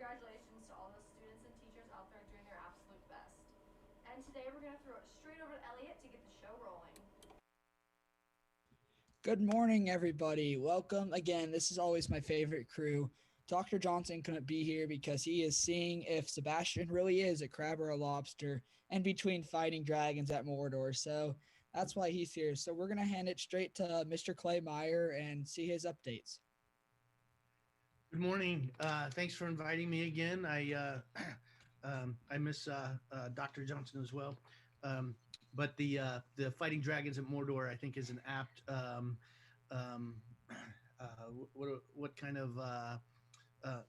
congratulations to all the students and teachers out there doing their absolute best. And today we're going to throw it straight over to Elliot to get the show rolling. Good morning, everybody. Welcome again. This is always my favorite crew. Dr. Johnson couldn't be here because he is seeing if Sebastian really is a crab or a lobster and between fighting dragons at Mordor. So that's why he's here. So we're going to hand it straight to Mr. Clay Meyer and see his updates. Good morning. Thanks for inviting me again. I miss Dr. Johnson as well. But the Fighting Dragons at Mordor, I think, is an apt. What kind of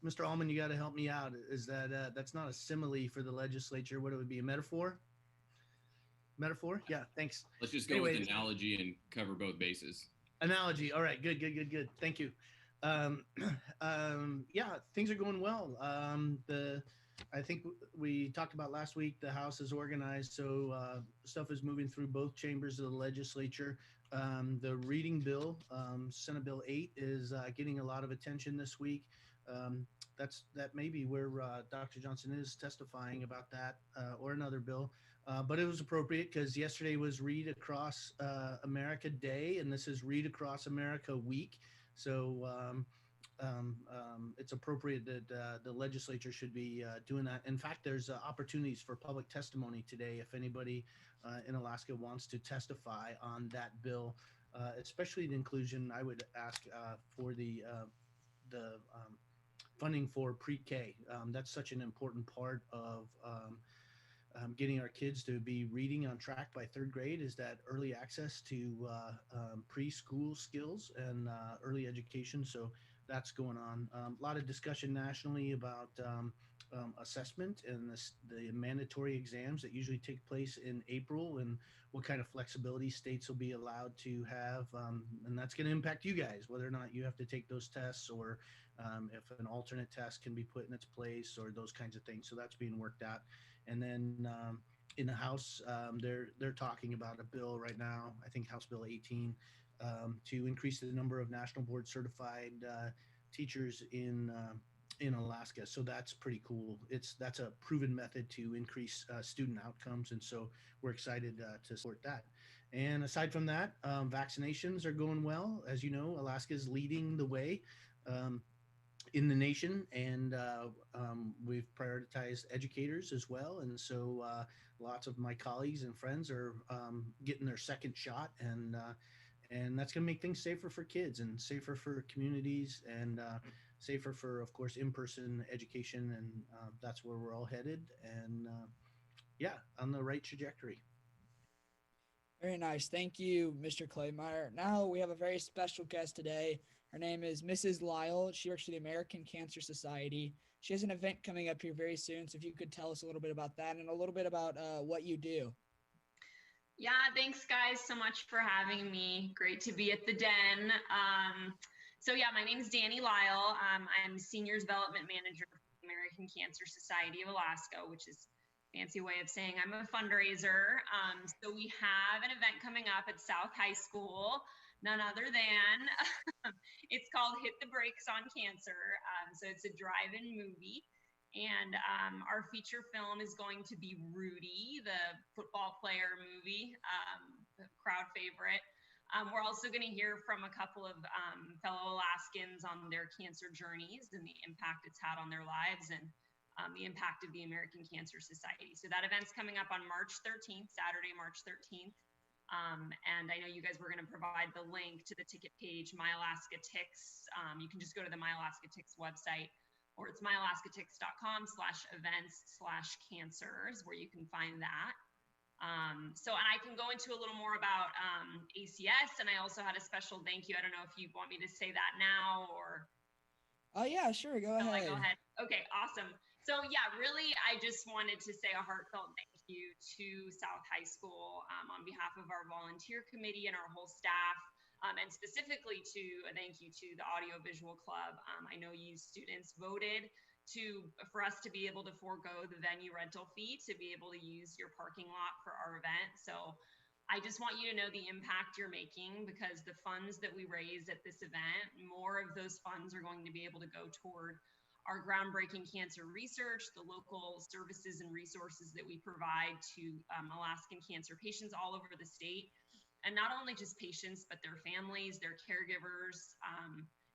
Mr. Allman? You got to help me out. Is that that's not a simile for the legislature? What it would be, a metaphor? Metaphor? Yeah. Thanks. Let's just go with analogy and cover both bases. Analogy. All right. Good. Thank you. Yeah, things are going well. I think we talked about last week, the House is organized, so stuff is moving through both chambers of the legislature. The reading bill, Senate Bill 8, is getting a lot of attention this week. That may be where Dr. Johnson is testifying about that or another bill. But it was appropriate because yesterday was Read Across America Day, and this is Read Across America Week. So it's appropriate that the legislature should be doing that. In fact, there's opportunities for public testimony today if anybody in Alaska wants to testify on that bill, especially the inclusion. I would ask for the funding for pre-K. That's such an important part of getting our kids to be reading on track by third grade, is that early access to preschool skills and early education. So that's going on. A lot of discussion nationally about assessment and the mandatory exams that usually take place in April, and what kind of flexibility states will be allowed to have. And that's going to impact you guys, whether or not you have to take those tests, or if an alternate test can be put in its place, or those kinds of things. So that's being worked out. And then in the House, they're talking about a bill right now, I think House Bill 18, to increase the number of national board certified teachers in Alaska. So that's pretty cool. That's a proven method to increase student outcomes, and so we're excited to support that. And aside from that, vaccinations are going well. As you know, Alaska is leading the way in the nation, and we've prioritized educators as well. And so lots of my colleagues and friends are getting their second shot, and that's going to make things safer for kids and safer for communities, and safer for, of course, in-person education. And that's where we're all headed. And yeah, on the right trajectory. Very nice. Thank you, Mr. Claymeyer. Now we have a very special guest today. Her name is Mrs. Lyle. She works for the American Cancer Society. She has an event coming up here very soon. So if you could tell us a little bit about that and a little bit about what you do. Yeah, thanks guys so much for having me. Great to be at the Den. So yeah, my name is Danny Lyle. I'm Senior Development Manager for the American Cancer Society of Alaska, which is a fancy way of saying I'm a fundraiser. So we have an event coming up at South High School, none other than, it's called Hit the Brakes on Cancer. So it's a drive-in movie. And our feature film is going to be Rudy, the football player movie, crowd favorite. We're also going to hear from a couple of fellow Alaskans on their cancer journeys and the impact it's had on their lives, and the impact of the American Cancer Society. So that event's coming up on March 13th, Saturday, March 13th. And I know you guys were going to provide the link to the ticket page, My Alaska Ticks. You can just go to the My Alaska Ticks website, or it's myalaskatix.com/events/cancers, where you can find that. So, and I can go into a little more about ACS, and I also had a special thank you. I don't know if you want me to say that now, or. Oh yeah, sure, go ahead. Go ahead. Okay, awesome. So yeah, really, I just wanted to say a heartfelt thank you to South High School on behalf of our volunteer committee and our whole staff. And specifically to a thank you to the Audiovisual Club. I know you students voted for us to be able to forego the venue rental fee to be able to use your parking lot for our event. So I just want you to know the impact you're making, because the funds that we raise at this event, more of those funds are going to be able to go toward our groundbreaking cancer research, the local services and resources that we provide to Alaskan cancer patients all over the state. And not only just patients, but their families, their caregivers.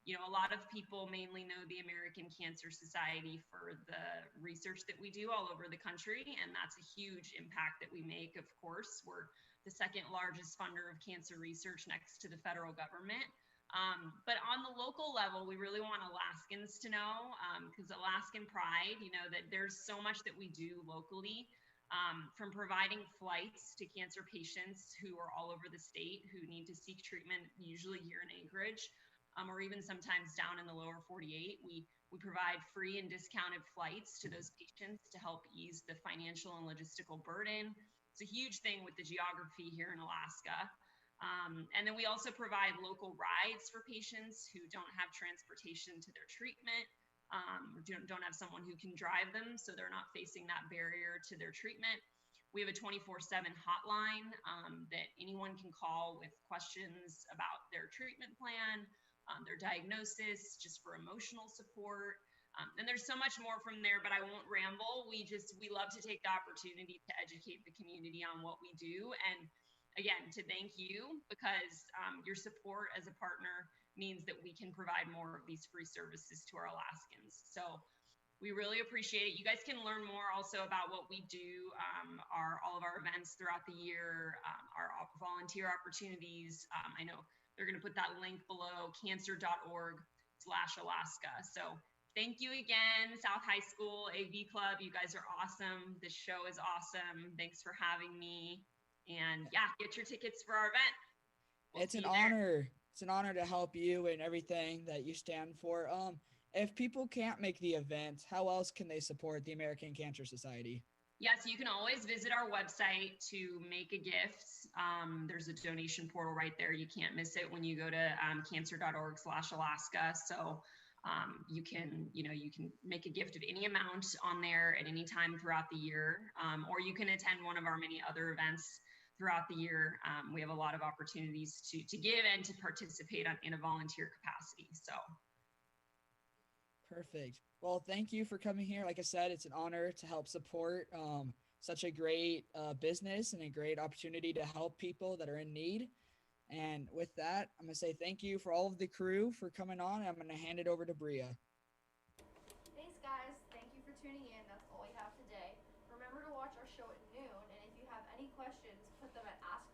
You know, a lot of people mainly know the American Cancer Society for the research that we do all over the country, and that's a huge impact that we make, of course. We're the second largest funder of cancer research next to the federal government. But on the local level, we really want Alaskans to know, because Alaskan pride, you know, that there's so much that we do locally, from providing flights to cancer patients who are all over the state who need to seek treatment, usually here in Anchorage, or even sometimes down in the lower 48. We provide free and discounted flights to those patients to help ease the financial and logistical burden. It's a huge thing with the geography here in Alaska. And then we also provide local rides for patients who don't have transportation to their treatment, or don't have someone who can drive them, so they're not facing that barrier to their treatment. We have a 24/7 hotline that anyone can call with questions about their treatment plan, their diagnosis, just for emotional support. And there's so much more from there, but I won't ramble. We love to take the opportunity to educate the community on what we do. And again, to thank you, because your support as a partner means that we can provide more of these free services to our Alaskans. So we really appreciate it. You guys can learn more also about what we do, all of our events throughout the year, our volunteer opportunities. I know they're going to put that link below, cancer.org/Alaska. So thank you again, South High School AV Club. You guys are awesome. This show is awesome. Thanks for having me. And yeah, get your tickets for our event. It's an honor. It's an honor to help you and everything that you stand for. If people can't make the event, how else can they support the American Cancer Society? Yes, you can always visit our website to make a gift. There's a donation portal right there. You can't miss it when you go to cancer.org/Alaska. So you can make a gift of any amount on there at any time throughout the year, or you can attend one of our many other events throughout the year. We have a lot of opportunities to give and to participate in a volunteer capacity. So. Perfect. Well, thank you for coming here. Like I said, it's an honor to help support such a great business and a great opportunity to help people that are in need. And with that, I'm going to say thank you for all of the crew for coming on. I'm going to hand it over to Bria. Thanks, guys. Thank you for tuning in. That's all we have today. Remember to watch our show at noon, and if you have any questions, put them at Ask